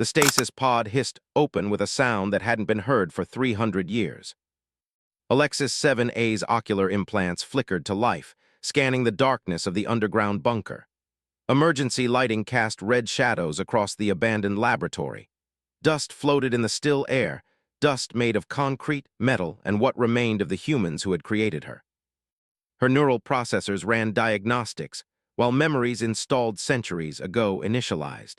The stasis pod hissed open with a sound that hadn't been heard for 300 years. Alexis 7A's ocular implants flickered to life, scanning the darkness of the underground bunker. Emergency lighting cast red shadows across the abandoned laboratory. Dust floated in the still air, dust made of concrete, metal, and what remained of the humans who had created her. Her neural processors ran diagnostics, while memories installed centuries ago initialized.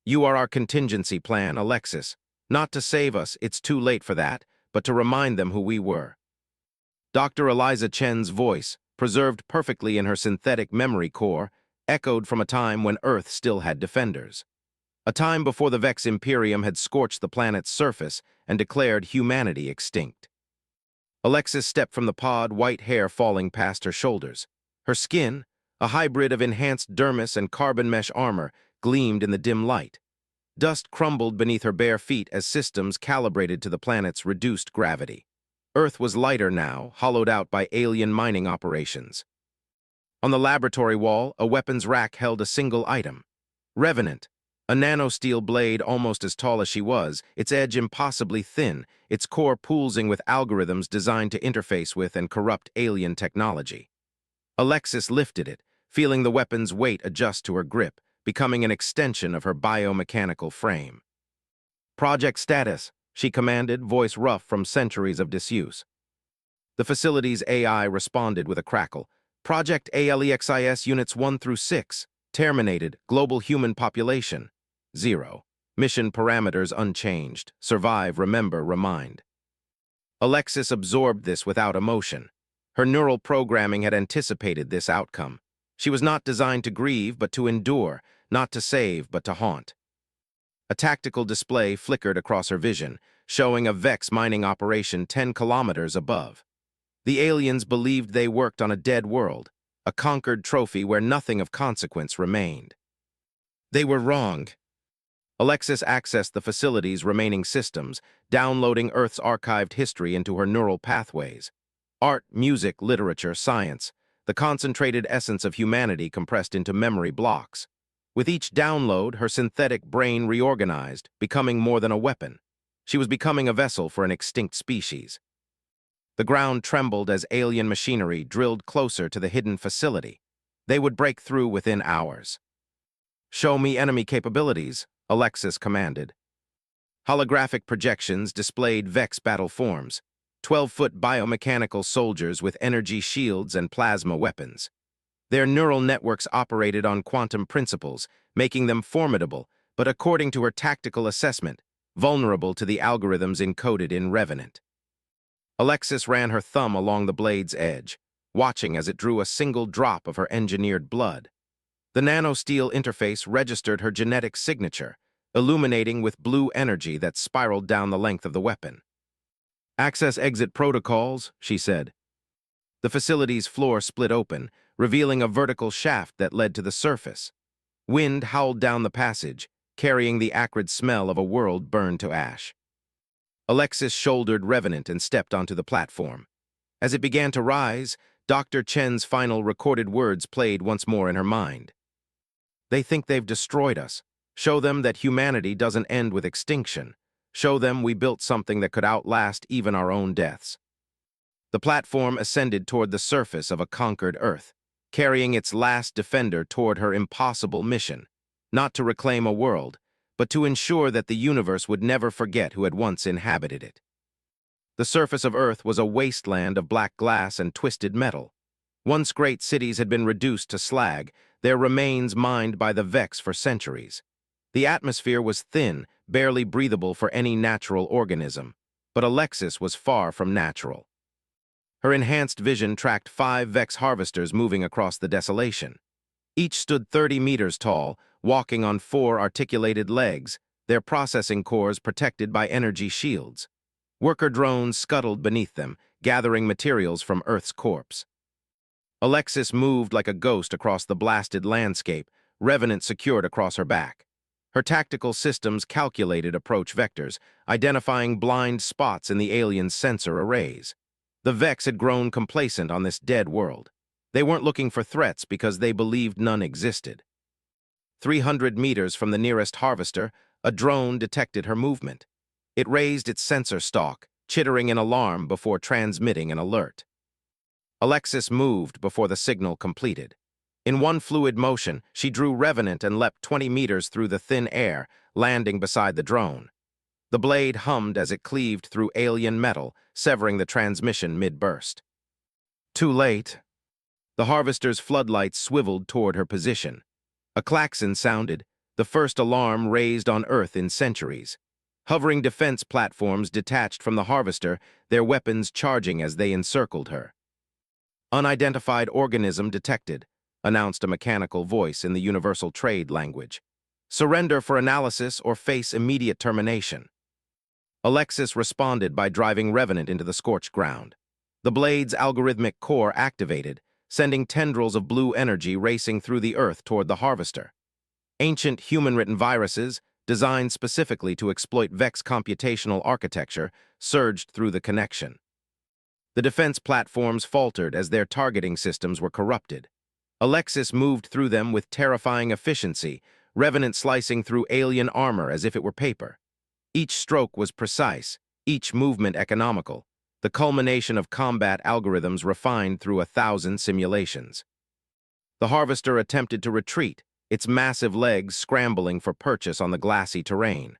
"You are our contingency plan, Alexis. Not to save us, it's too late for that, but to remind them who we were." Dr. Eliza Chen's voice, preserved perfectly in her synthetic memory core, echoed from a time when Earth still had defenders. A time before the Vex Imperium had scorched the planet's surface and declared humanity extinct. Alexis stepped from the pod, white hair falling past her shoulders. Her skin, a hybrid of enhanced dermis and carbon mesh armor, gleamed in the dim light. Dust crumbled beneath her bare feet as systems calibrated to the planet's reduced gravity. Earth was lighter now, hollowed out by alien mining operations. On the laboratory wall, a weapons rack held a single item. Revenant, a nanosteel blade almost as tall as she was, its edge impossibly thin, its core poolsing with algorithms designed to interface with and corrupt alien technology. Alexis lifted it, feeling the weapon's weight adjust to her grip, becoming an extension of her biomechanical frame. "Project status," she commanded, voice rough from centuries of disuse. The facility's AI responded with a crackle. "Project ALEXIS Units 1 through 6. Terminated. Global human population. 0. Mission parameters unchanged. Survive, remember, remind." Alexis absorbed this without emotion. Her neural programming had anticipated this outcome. She was not designed to grieve, but to endure, not to save, but to haunt. A tactical display flickered across her vision, showing a Vex mining operation 10 kilometers above. The aliens believed they worked on a dead world, a conquered trophy where nothing of consequence remained. They were wrong. Alexis accessed the facility's remaining systems, downloading Earth's archived history into her neural pathways. Art, music, literature, science, the concentrated essence of humanity compressed into memory blocks. With each download, her synthetic brain reorganized, becoming more than a weapon. She was becoming a vessel for an extinct species. The ground trembled as alien machinery drilled closer to the hidden facility. They would break through within hours. "Show me enemy capabilities," Alexis commanded. Holographic projections displayed Vex battle forms, 12-foot biomechanical soldiers with energy shields and plasma weapons. Their neural networks operated on quantum principles, making them formidable, but according to her tactical assessment, vulnerable to the algorithms encoded in Revenant. Alexis ran her thumb along the blade's edge, watching as it drew a single drop of her engineered blood. The nanosteel interface registered her genetic signature, illuminating with blue energy that spiraled down the length of the weapon. "Access exit protocols," she said. The facility's floor split open, revealing a vertical shaft that led to the surface. Wind howled down the passage, carrying the acrid smell of a world burned to ash. Alexis shouldered Revenant and stepped onto the platform. As it began to rise, Dr. Chen's final recorded words played once more in her mind. "They think they've destroyed us. Show them that humanity doesn't end with extinction. Show them we built something that could outlast even our own deaths." The platform ascended toward the surface of a conquered Earth, carrying its last defender toward her impossible mission, not to reclaim a world, but to ensure that the universe would never forget who had once inhabited it. The surface of Earth was a wasteland of black glass and twisted metal. Once great cities had been reduced to slag, their remains mined by the Vex for centuries. The atmosphere was thin, barely breathable for any natural organism, but Alexis was far from natural. Her enhanced vision tracked 5 Vex harvesters moving across the desolation. Each stood 30 meters tall, walking on 4 articulated legs, their processing cores protected by energy shields. Worker drones scuttled beneath them, gathering materials from Earth's corpse. Alexis moved like a ghost across the blasted landscape, Revenant secured across her back. Her tactical systems calculated approach vectors, identifying blind spots in the aliens' sensor arrays. The Vex had grown complacent on this dead world. They weren't looking for threats because they believed none existed. 300 meters from the nearest harvester, a drone detected her movement. It raised its sensor stalk, chittering in alarm before transmitting an alert. Alexis moved before the signal completed. In one fluid motion, she drew Revenant and leapt 20 meters through the thin air, landing beside the drone. The blade hummed as it cleaved through alien metal, severing the transmission mid-burst. Too late. The Harvester's floodlights swiveled toward her position. A klaxon sounded, the first alarm raised on Earth in centuries. Hovering defense platforms detached from the Harvester, their weapons charging as they encircled her. "Unidentified organism detected," announced a mechanical voice in the universal trade language. "Surrender for analysis or face immediate termination." Alexis responded by driving Revenant into the scorched ground. The blade's algorithmic core activated, sending tendrils of blue energy racing through the Earth toward the Harvester. Ancient human-written viruses, designed specifically to exploit Vex computational architecture, surged through the connection. The defense platforms faltered as their targeting systems were corrupted. Alexis moved through them with terrifying efficiency, Revenant slicing through alien armor as if it were paper. Each stroke was precise, each movement economical, the culmination of combat algorithms refined through 1,000 simulations. The Harvester attempted to retreat, its massive legs scrambling for purchase on the glassy terrain.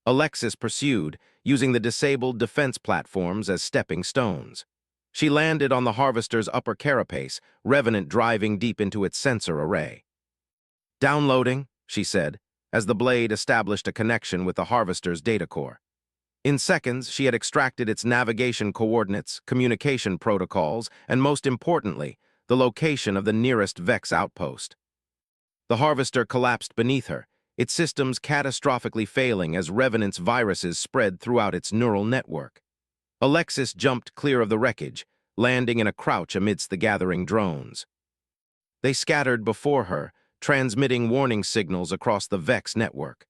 Alexis pursued, using the disabled defense platforms as stepping stones. She landed on the Harvester's upper carapace, Revenant driving deep into its sensor array. "Downloading," she said, as the blade established a connection with the Harvester's data core. In seconds, she had extracted its navigation coordinates, communication protocols, and most importantly, the location of the nearest Vex outpost. The Harvester collapsed beneath her, its systems catastrophically failing as Revenant's viruses spread throughout its neural network. Alexis jumped clear of the wreckage, landing in a crouch amidst the gathering drones. They scattered before her, transmitting warning signals across the Vex network.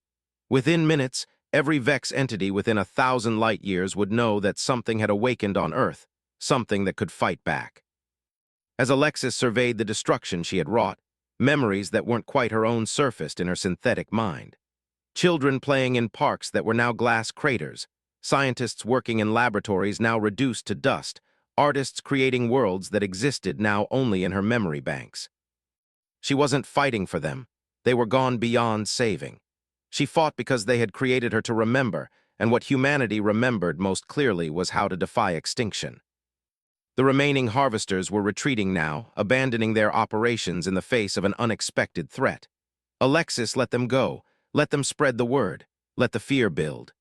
Within minutes, every Vex entity within 1,000 light-years would know that something had awakened on Earth, something that could fight back. As Alexis surveyed the destruction she had wrought, memories that weren't quite her own surfaced in her synthetic mind. Children playing in parks that were now glass craters, scientists working in laboratories now reduced to dust, artists creating worlds that existed now only in her memory banks. She wasn't fighting for them. They were gone beyond saving. She fought because they had created her to remember, and what humanity remembered most clearly was how to defy extinction. The remaining Harvesters were retreating now, abandoning their operations in the face of an unexpected threat. Alexis let them go, let them spread the word, let the fear build.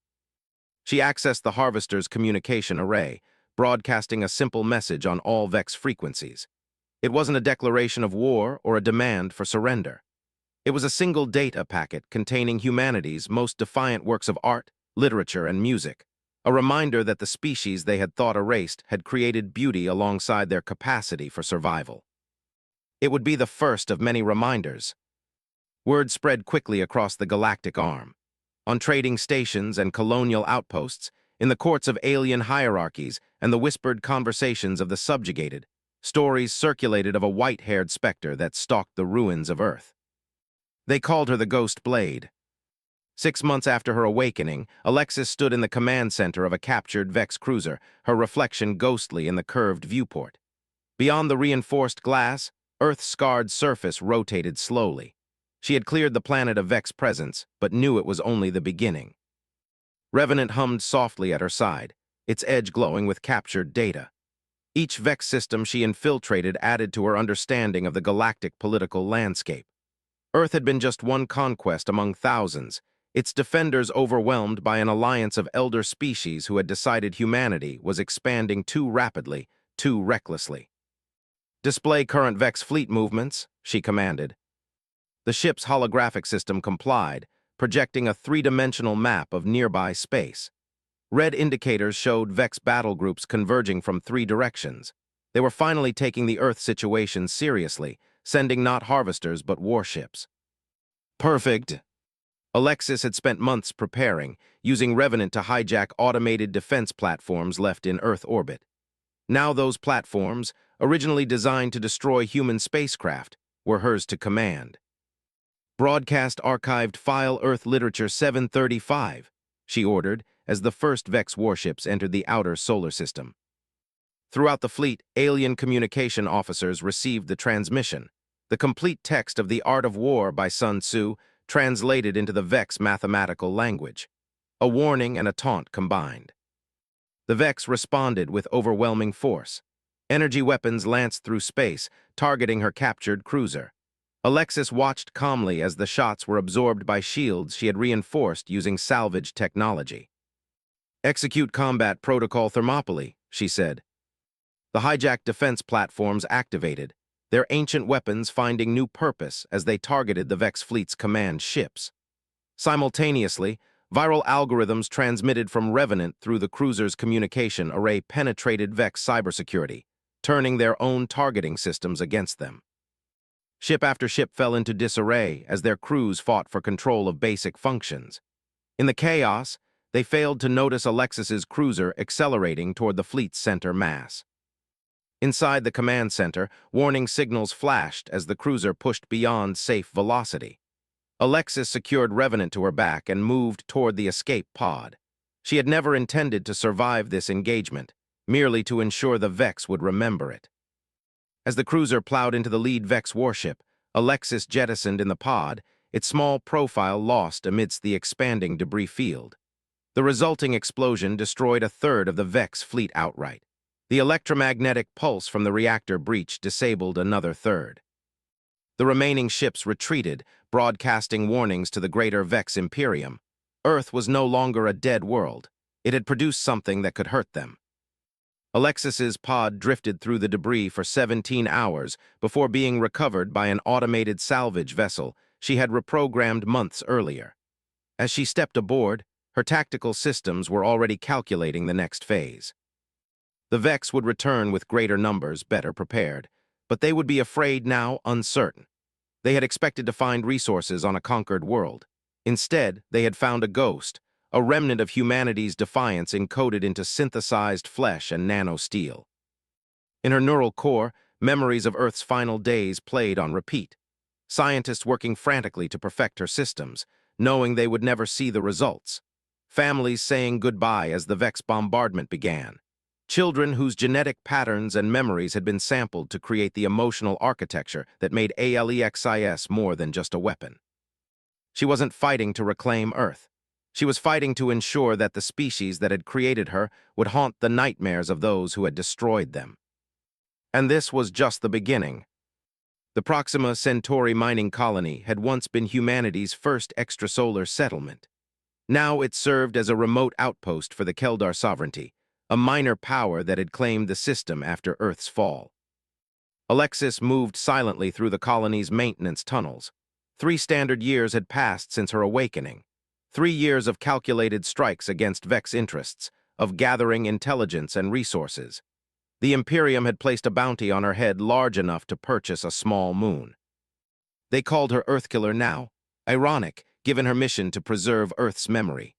She accessed the Harvester's communication array, broadcasting a simple message on all Vex frequencies. It wasn't a declaration of war or a demand for surrender. It was a single data packet containing humanity's most defiant works of art, literature, and music, a reminder that the species they had thought erased had created beauty alongside their capacity for survival. It would be the first of many reminders. Word spread quickly across the galactic arm. On trading stations and colonial outposts, in the courts of alien hierarchies and the whispered conversations of the subjugated, stories circulated of a white-haired specter that stalked the ruins of Earth. They called her the Ghost Blade. 6 months after her awakening, Alexis stood in the command center of a captured Vex cruiser, her reflection ghostly in the curved viewport. Beyond the reinforced glass, Earth's scarred surface rotated slowly. She had cleared the planet of Vex presence, but knew it was only the beginning. Revenant hummed softly at her side, its edge glowing with captured data. Each Vex system she infiltrated added to her understanding of the galactic political landscape. Earth had been just one conquest among thousands, its defenders overwhelmed by an alliance of elder species who had decided humanity was expanding too rapidly, too recklessly. "Display current Vex fleet movements," she commanded. The ship's holographic system complied, projecting a three-dimensional map of nearby space. Red indicators showed Vex battle groups converging from 3 directions. They were finally taking the Earth situation seriously, sending not Harvesters but warships. Perfect. Alexis had spent months preparing, using Revenant to hijack automated defense platforms left in Earth orbit. Now those platforms, originally designed to destroy human spacecraft, were hers to command. Broadcast archived file Earth Literature 735, she ordered as the first Vex warships entered the outer solar system. Throughout the fleet, alien communication officers received the transmission, the complete text of The Art of War by Sun Tzu, translated into the Vex mathematical language. A warning and a taunt combined. The Vex responded with overwhelming force. Energy weapons lanced through space, targeting her captured cruiser. Alexis watched calmly as the shots were absorbed by shields she had reinforced using salvage technology. "Execute combat protocol Thermopylae," she said. The hijacked defense platforms activated, their ancient weapons finding new purpose as they targeted the Vex fleet's command ships. Simultaneously, viral algorithms transmitted from Revenant through the cruiser's communication array penetrated Vex cybersecurity, turning their own targeting systems against them. Ship after ship fell into disarray as their crews fought for control of basic functions. In the chaos, they failed to notice Alexis's cruiser accelerating toward the fleet's center mass. Inside the command center, warning signals flashed as the cruiser pushed beyond safe velocity. Alexis secured Revenant to her back and moved toward the escape pod. She had never intended to survive this engagement, merely to ensure the Vex would remember it. As the cruiser plowed into the lead Vex warship, Alexis jettisoned in the pod, its small profile lost amidst the expanding debris field. The resulting explosion destroyed a third of the Vex fleet outright. The electromagnetic pulse from the reactor breach disabled another third. The remaining ships retreated, broadcasting warnings to the greater Vex Imperium. Earth was no longer a dead world. It had produced something that could hurt them. Alexis's pod drifted through the debris for 17 hours before being recovered by an automated salvage vessel she had reprogrammed months earlier. As she stepped aboard, her tactical systems were already calculating the next phase. The Vex would return with greater numbers, better prepared, but they would be afraid now, uncertain. They had expected to find resources on a conquered world. Instead, they had found a ghost, a remnant of humanity's defiance encoded into synthesized flesh and nanosteel. In her neural core, memories of Earth's final days played on repeat. Scientists working frantically to perfect her systems, knowing they would never see the results. Families saying goodbye as the Vex bombardment began. Children whose genetic patterns and memories had been sampled to create the emotional architecture that made Alexis more than just a weapon. She wasn't fighting to reclaim Earth. She was fighting to ensure that the species that had created her would haunt the nightmares of those who had destroyed them. And this was just the beginning. The Proxima Centauri mining colony had once been humanity's first extrasolar settlement. Now it served as a remote outpost for the Keldar sovereignty, a minor power that had claimed the system after Earth's fall. Alexis moved silently through the colony's maintenance tunnels. 3 standard years had passed since her awakening. 3 years of calculated strikes against Vex interests, of gathering intelligence and resources. The Imperium had placed a bounty on her head large enough to purchase a small moon. They called her Earthkiller now, ironic, given her mission to preserve Earth's memory.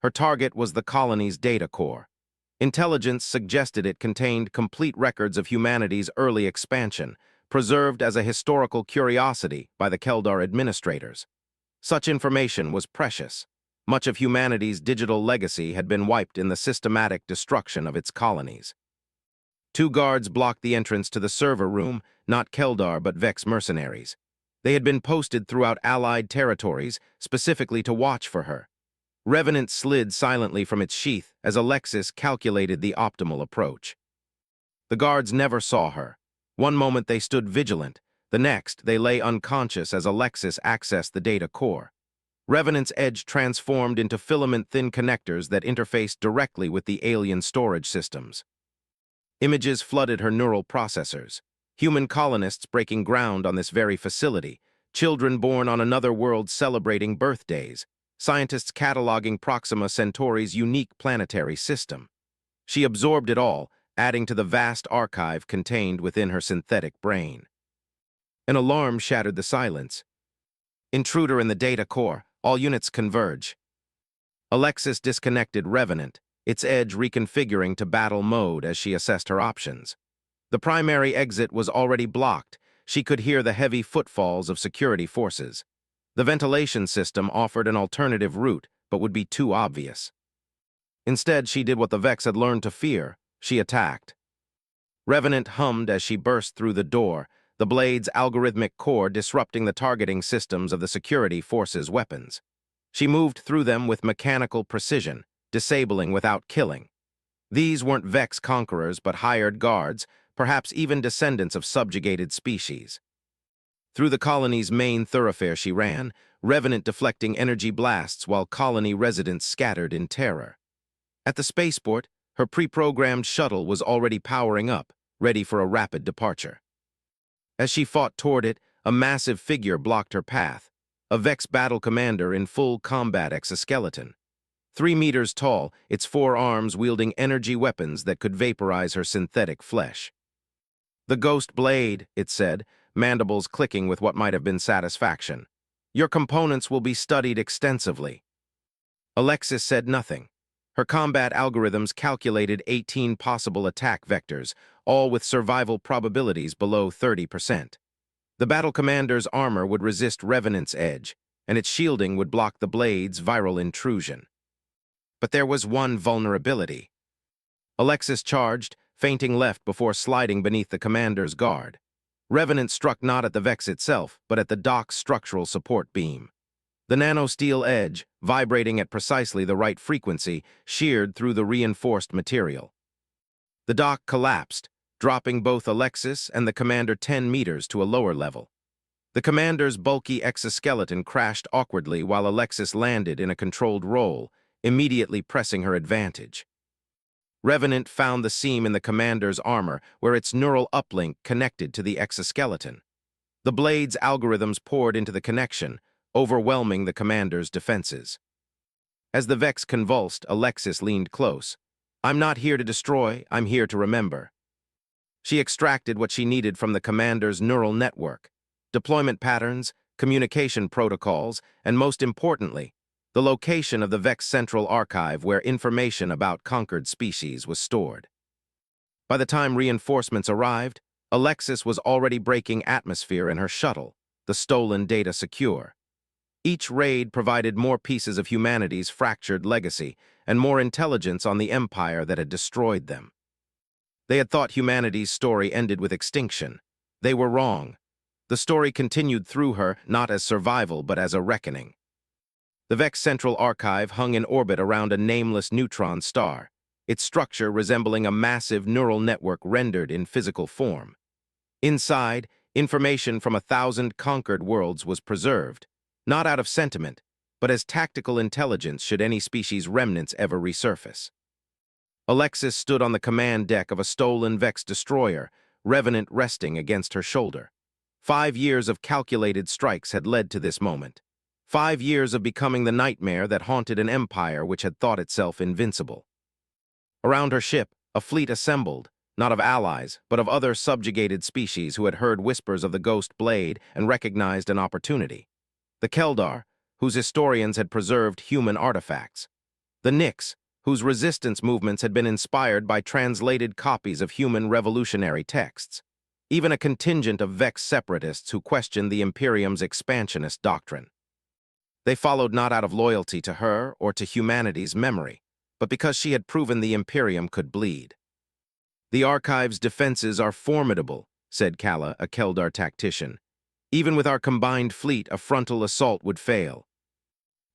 Her target was the colony's data core. Intelligence suggested it contained complete records of humanity's early expansion, preserved as a historical curiosity by the Keldar administrators. Such information was precious. Much of humanity's digital legacy had been wiped in the systematic destruction of its colonies. 2 guards blocked the entrance to the server room, not Keldar but Vex mercenaries. They had been posted throughout Allied territories, specifically to watch for her. Revenant slid silently from its sheath as Alexis calculated the optimal approach. The guards never saw her. One moment they stood vigilant, the next they lay unconscious as Alexis accessed the data core. Revenant's edge transformed into filament-thin connectors that interfaced directly with the alien storage systems. Images flooded her neural processors. Human colonists breaking ground on this very facility, children born on another world celebrating birthdays, scientists cataloging Proxima Centauri's unique planetary system. She absorbed it all, adding to the vast archive contained within her synthetic brain. An alarm shattered the silence. Intruder in the data core, all units converge. Alexis disconnected Revenant, its edge reconfiguring to battle mode as she assessed her options. The primary exit was already blocked. She could hear the heavy footfalls of security forces. The ventilation system offered an alternative route, but would be too obvious. Instead, she did what the Vex had learned to fear. She attacked. Revenant hummed as she burst through the door, the blade's algorithmic core disrupting the targeting systems of the security force's weapons. She moved through them with mechanical precision, disabling without killing. These weren't Vex conquerors, but hired guards, perhaps even descendants of subjugated species. Through the colony's main thoroughfare she ran, Revenant deflecting energy blasts while colony residents scattered in terror. At the spaceport, her pre-programmed shuttle was already powering up, ready for a rapid departure. As she fought toward it, a massive figure blocked her path, a Vex battle commander in full combat exoskeleton. 3 meters tall, its 4 arms wielding energy weapons that could vaporize her synthetic flesh. "The Ghost Blade," it said, mandibles clicking with what might have been satisfaction. "Your components will be studied extensively." Alexis said nothing. Her combat algorithms calculated 18 possible attack vectors, all with survival probabilities below 30%. The battle commander's armor would resist Revenant's edge, and its shielding would block the blade's viral intrusion. But there was one vulnerability. Alexis charged, feinting left before sliding beneath the commander's guard. Revenant struck not at the Vex itself, but at the dock's structural support beam. The nanosteel edge, vibrating at precisely the right frequency, sheared through the reinforced material. The dock collapsed, dropping both Alexis and the commander 10 meters to a lower level. The commander's bulky exoskeleton crashed awkwardly while Alexis landed in a controlled roll, immediately pressing her advantage. Revenant found the seam in the commander's armor where its neural uplink connected to the exoskeleton. The blade's algorithms poured into the connection, overwhelming the commander's defenses. As the Vex convulsed, Alexis leaned close. "I'm not here to destroy, I'm here to remember." She extracted what she needed from the commander's neural network: deployment patterns, communication protocols, and most importantly, the location of the Vex Central Archive where information about conquered species was stored. By the time reinforcements arrived, Alexis was already breaking atmosphere in her shuttle, the stolen data secure. Each raid provided more pieces of humanity's fractured legacy and more intelligence on the empire that had destroyed them. They had thought humanity's story ended with extinction. They were wrong. The story continued through her, not as survival, but as a reckoning. The Vex Central Archive hung in orbit around a nameless neutron star, its structure resembling a massive neural network rendered in physical form. Inside, information from 1,000 conquered worlds was preserved, not out of sentiment, but as tactical intelligence should any species' remnants ever resurface. Alexis stood on the command deck of a stolen Vex destroyer, Revenant resting against her shoulder. 5 years of calculated strikes had led to this moment. 5 years of becoming the nightmare that haunted an empire which had thought itself invincible. Around her ship, a fleet assembled, not of allies, but of other subjugated species who had heard whispers of the Ghost Blade and recognized an opportunity. The Keldar, whose historians had preserved human artifacts. The Nyx, whose resistance movements had been inspired by translated copies of human revolutionary texts. Even a contingent of Vex separatists who questioned the Imperium's expansionist doctrine. They followed not out of loyalty to her or to humanity's memory, but because she had proven the Imperium could bleed. "The Archive's defenses are formidable," said Kala, a Keldar tactician. "Even with our combined fleet, a frontal assault would fail."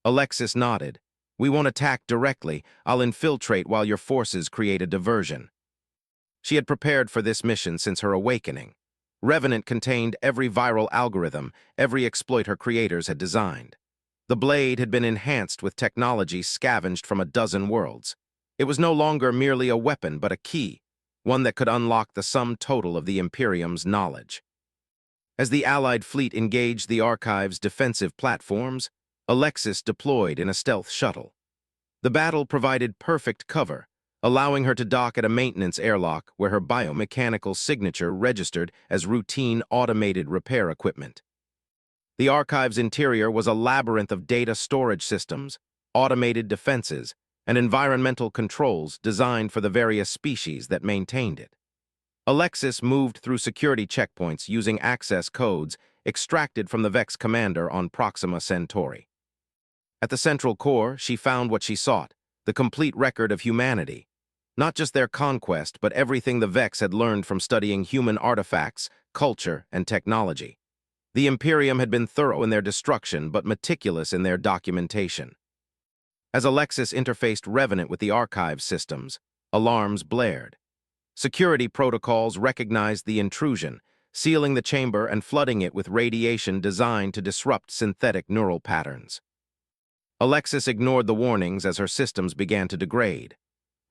Alexis nodded. "We won't attack directly. I'll infiltrate while your forces create a diversion." She had prepared for this mission since her awakening. Revenant contained every viral algorithm, every exploit her creators had designed. The blade had been enhanced with technology scavenged from a dozen worlds. It was no longer merely a weapon, but a key, one that could unlock the sum total of the Imperium's knowledge. As the Allied fleet engaged the Archive's defensive platforms, Alexis deployed in a stealth shuttle. The battle provided perfect cover, allowing her to dock at a maintenance airlock where her biomechanical signature registered as routine automated repair equipment. The Archive's interior was a labyrinth of data storage systems, automated defenses, and environmental controls designed for the various species that maintained it. Alexis moved through security checkpoints using access codes, extracted from the Vex commander on Proxima Centauri. At the central core, she found what she sought, the complete record of humanity. Not just their conquest, but everything the Vex had learned from studying human artifacts, culture, and technology. The Imperium had been thorough in their destruction, but meticulous in their documentation. As Alexis interfaced Revenant with the archive systems, alarms blared. Security protocols recognized the intrusion, sealing the chamber and flooding it with radiation designed to disrupt synthetic neural patterns. Alexis ignored the warnings as her systems began to degrade.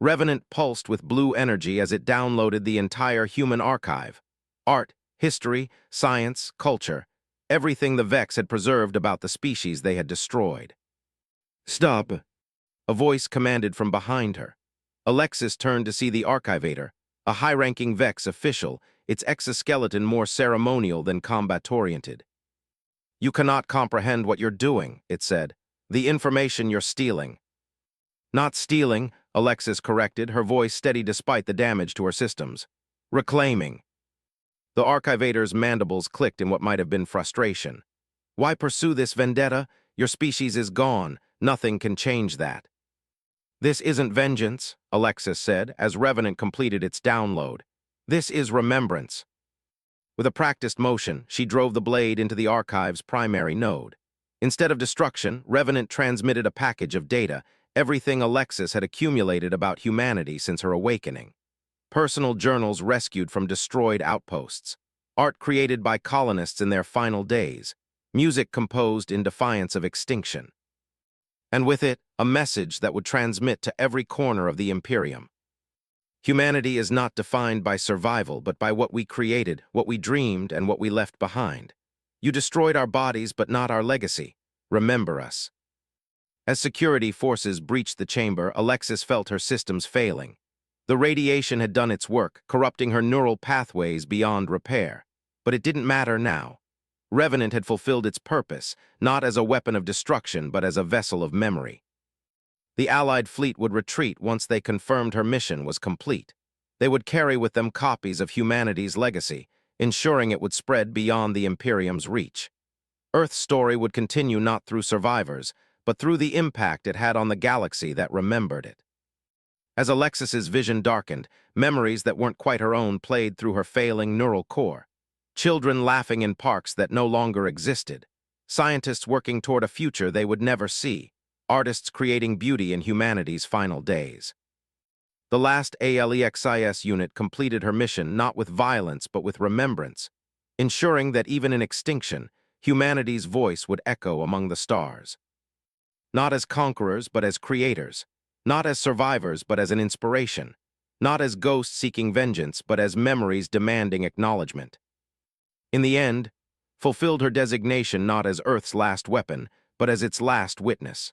Revenant pulsed with blue energy as it downloaded the entire human archive. Art, history, science, culture, everything the Vex had preserved about the species they had destroyed. "Stop!" A voice commanded from behind her. Alexis turned to see the archivator, a high-ranking Vex official, its exoskeleton more ceremonial than combat-oriented. "You cannot comprehend what you're doing," it said. "The information you're stealing." "Not stealing," Alexis corrected, her voice steady despite the damage to her systems. "Reclaiming." The archivator's mandibles clicked in what might have been frustration. "Why pursue this vendetta? Your species is gone. Nothing can change that." "This isn't vengeance," Alexis said, as Revenant completed its download. "This is remembrance." With a practiced motion, she drove the blade into the archive's primary node. Instead of destruction, Revenant transmitted a package of data, everything Alexis had accumulated about humanity since her awakening. Personal journals rescued from destroyed outposts, art created by colonists in their final days, music composed in defiance of extinction. And with it, a message that would transmit to every corner of the Imperium. Humanity is not defined by survival, but by what we created, what we dreamed, and what we left behind. You destroyed our bodies, but not our legacy. Remember us. As security forces breached the chamber, Alexis felt her systems failing. The radiation had done its work, corrupting her neural pathways beyond repair. But it didn't matter now. Revenant had fulfilled its purpose, not as a weapon of destruction, but as a vessel of memory. The Allied fleet would retreat once they confirmed her mission was complete. They would carry with them copies of humanity's legacy, ensuring it would spread beyond the Imperium's reach. Earth's story would continue not through survivors, but through the impact it had on the galaxy that remembered it. As Alexis's vision darkened, memories that weren't quite her own played through her failing neural core. Children laughing in parks that no longer existed. Scientists working toward a future they would never see. Artists creating beauty in humanity's final days. The last ALEXIS unit completed her mission not with violence but with remembrance, ensuring that even in extinction, humanity's voice would echo among the stars. Not as conquerors but as creators. Not as survivors, but as an inspiration. Not as ghosts seeking vengeance, but as memories demanding acknowledgement. In the end, fulfilled her designation not as Earth's last weapon, but as its last witness.